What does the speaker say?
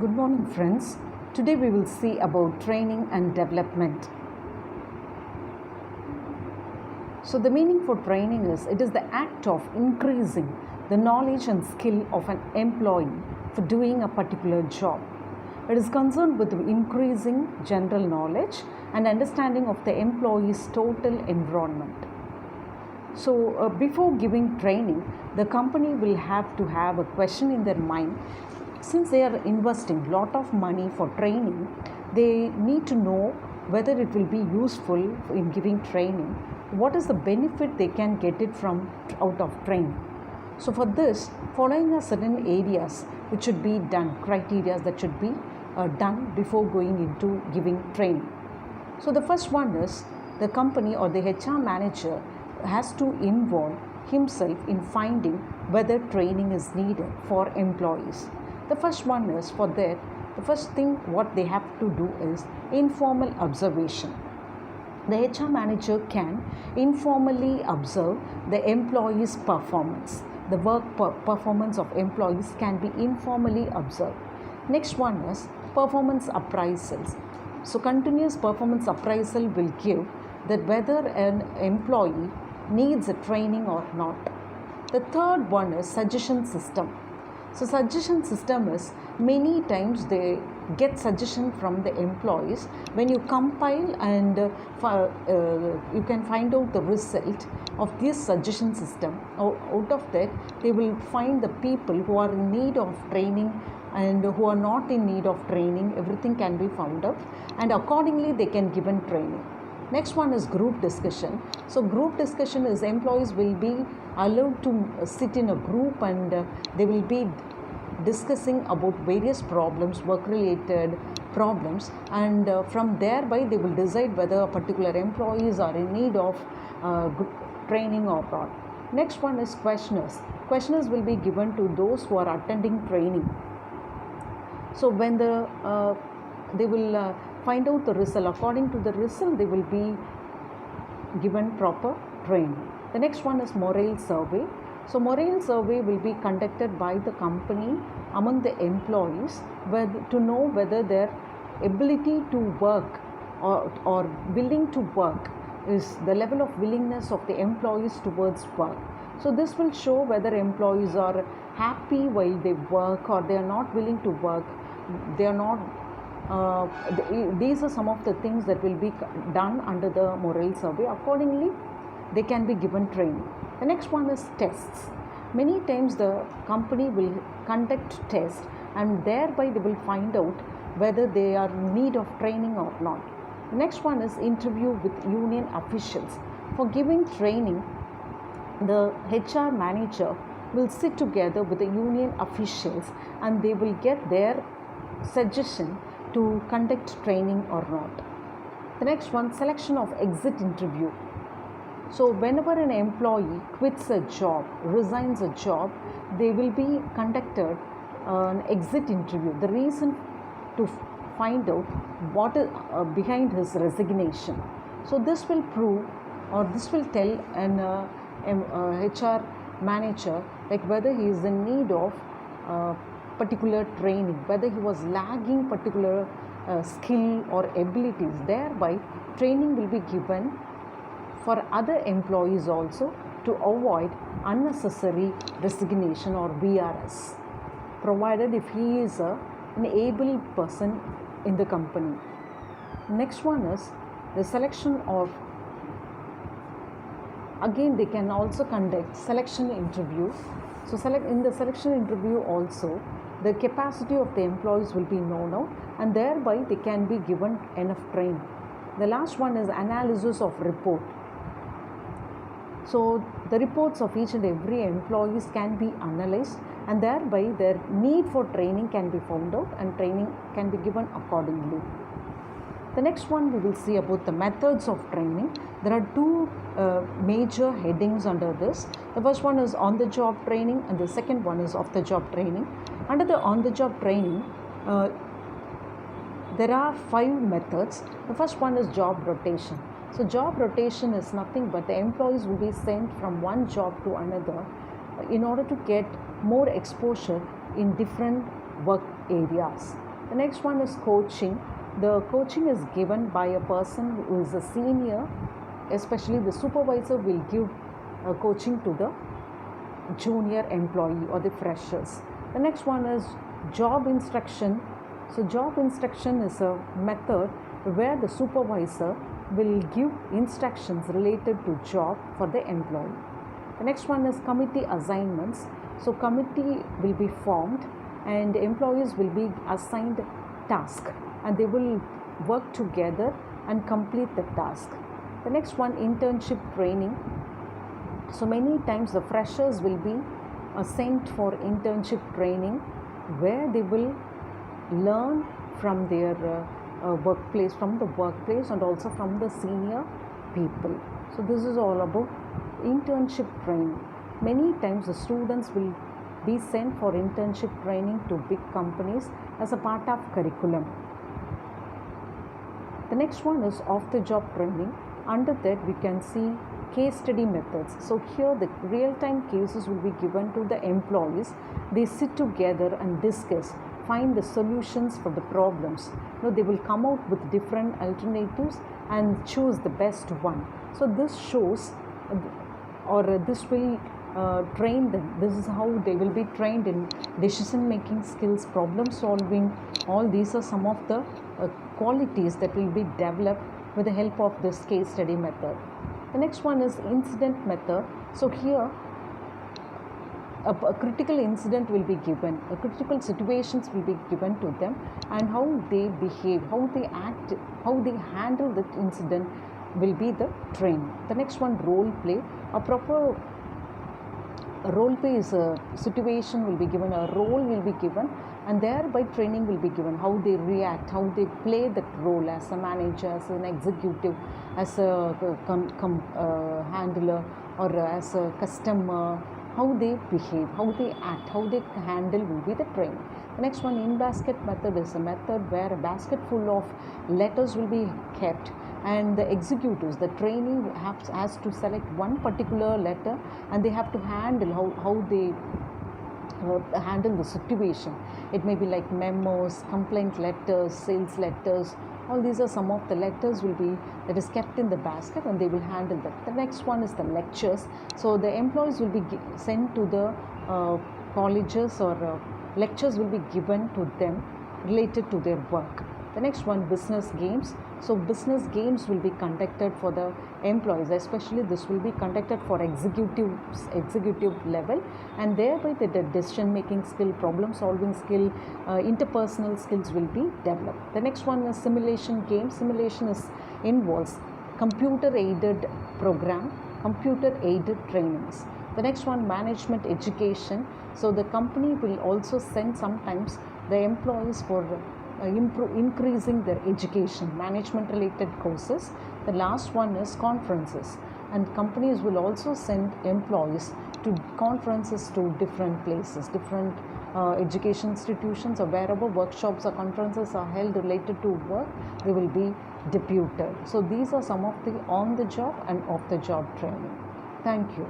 Good morning, friends. Today we will see about training and development. So, the meaning for training is it is the act of increasing the knowledge and skill of an employee for doing a particular job. It is concerned with increasing general knowledge and understanding of the employee's total environment. So, before giving training, the company will have to have a question in their mind. Since they are investing a lot of money for training, they need to know whether it will be useful in giving training. What is the benefit they can get it from out of training? So, for this, following are certain areas which should be done, criteria that should be done before going into giving training. So, the first one is the company or the HR manager has to involve himself in finding whether training is needed for employees. The first one is for that, the first thing what they have to do is informal observation. The HR manager can informally observe the employee's performance. The work performance of employees can be informally observed. Next one is performance appraisals. So, continuous performance appraisal will give that whether an employee needs a training or not. The third one is suggestion system. So, suggestion system is many times they get suggestion from the employees. When you compile and you can find out the result of this suggestion system. Out of that, they will find the people who are in need of training and who are not in need of training. Everything can be found out, and accordingly they can given training. Next one is group discussion. So, group discussion is employees will be allowed to sit in a group and they will be discussing about various problems, work related problems, and from thereby they will decide whether a particular employees are in need of training or not. Next one is questionnaires. Questionnaires will be given to those who are attending training. So, when they will find out the result. According to the result, they will be given proper training. The next one is morale survey. So, morale survey will be conducted by the company among the employees to know whether their ability to work or willing to work is the level of willingness of the employees towards work. So, this will show whether employees are happy while they work or they are not willing to work. They are not these are some of the things that will be done under the morale survey. Accordingly, they can be given training. The next one is tests. Many times the company will conduct tests and thereby they will find out whether they are in need of training or not. The next one is interview with union officials. For giving training, the HR manager will sit together with the union officials and they will get their suggestion to conduct training or not. The next one, selection of exit interview. So, whenever an employee quits a job, resigns a job, they will be conducted an exit interview. The reason to find out what is behind his resignation. So, this will prove or this will tell an HR manager like whether he is in need of particular training, whether he was lagging particular skill or abilities. Thereby, training will be given for other employees also to avoid unnecessary resignation or VRS, provided if he is an able person in the company. Next one is the selection of, again they can also conduct selection interview. So, in the selection interview also, the capacity of the employees will be known out and thereby they can be given enough training. The last one is analysis of report. So, the reports of each and every employees can be analyzed and thereby their need for training can be found out and training can be given accordingly. The next one we will see about the methods of training. There are two major headings under this. The first one is on the job training and the second one is off the job training. Under the on the job training, there are 5 methods. The first one is job rotation. So, job rotation is nothing but the employees will be sent from one job to another in order to get more exposure in different work areas. The next one is coaching. The coaching is given by a person who is a senior, especially the supervisor will give coaching to the junior employee or the freshers. The next one is job instruction. So job instruction is a method where the supervisor will give instructions related to job for the employee. The next one is committee assignments. So committee will be formed and employees will be assigned task and they will work together and complete the task. The next one, internship training. So many times the freshers will be sent for internship training where they will learn from their workplace, and also from the senior people. So this is all about internship training. Many times the students will be sent for internship training to big companies as a part of curriculum. The next one is off-the-job training. Under that we can see case study methods. So here the real-time cases will be given to the employees. They sit together and discuss, find the solutions for the problems. They will come out with different alternatives and choose the best one. So this shows this will train them. This is how they will be trained in decision making skills, problem solving. All these are some of the qualities that will be developed with the help of this case study method. The next one is incident method. So here a critical incident will be given, critical situations will be given to them, and how they behave, how they act, how they handle that incident will be the training. The next one, role play. A proper role play is a situation will be given, a role will be given, and thereby training will be given, how they react, how they play that role as a manager, as an executive, as a handler, or as a customer. How they behave, how they act, how they handle will be the training. The next one, in-basket method, is a method where a basket full of letters will be kept, and the executives, the trainee has to select one particular letter and they have to handle how they handle the situation. It may be like memos, complaint letters, sales letters. All these are some of the letters that is kept in the basket and they will handle that. The next one is the lectures. So the employees will be sent to the colleges, or lectures will be given to them related to their work. The next one, business games. So business games will be conducted for the employees, especially this will be conducted for executive level, and thereby the decision making skill, problem solving skill, interpersonal skills will be developed. The next one is simulation game. Simulation involves computer aided program, computer aided trainings. The next one, management education. So the company will also send sometimes the employees for increasing their education, management related courses. The last one is conferences, and companies will also send employees to conferences to different places, different education institutions, or wherever workshops or conferences are held related to work, they will be deputed. So these are some of the on the job and off the job training. Thank you.